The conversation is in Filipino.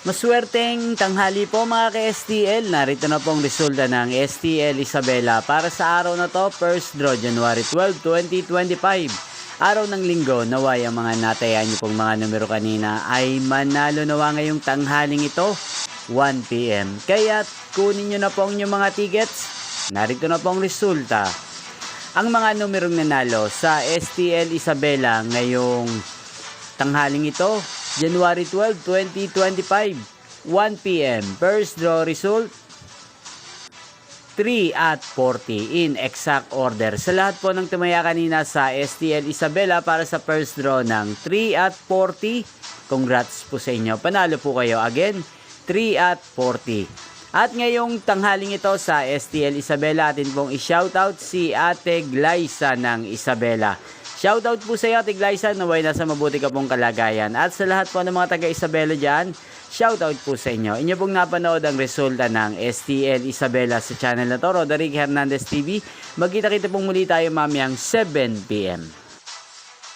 Maswerteng tanghali po mga ka-STL. Narito na pong resulta ng STL Isabela para sa araw na to, first draw January 12, 2025. Araw ng linggo, naway ang mga natayan niyo pong mga numero kanina ay manalo nawa ngayong tanghaling ito, 1 PM. Kaya kunin nyo na po ang inyong mga tickets. Narito na pong resulta. Ang mga numerong nanalo sa STL Isabela ngayong tanghaling ito, January 12, 2025, 1 PM. First draw result, 3 at 40 in exact order. Sa lahat po ng tumaya kanina sa STL Isabela para sa first draw ng 3 at 40, congrats po sa inyo. Panalo po kayo again, 3 at 40. At ngayong tanghaling ito sa STL Isabela, atin pong i-shoutout si Ate Glyza ng Isabela. Shoutout po sa iyo, Ate Glyza, naway nasa mabuti ka pong kalagayan. At sa lahat po ng mga taga-Isabela dyan, shoutout po sa inyo. Inyo pong napanood ang resulta ng STL Isabela sa channel na to, Roderick Hernandez TV. Magkita-kita pong muli tayo mamayang 7 PM.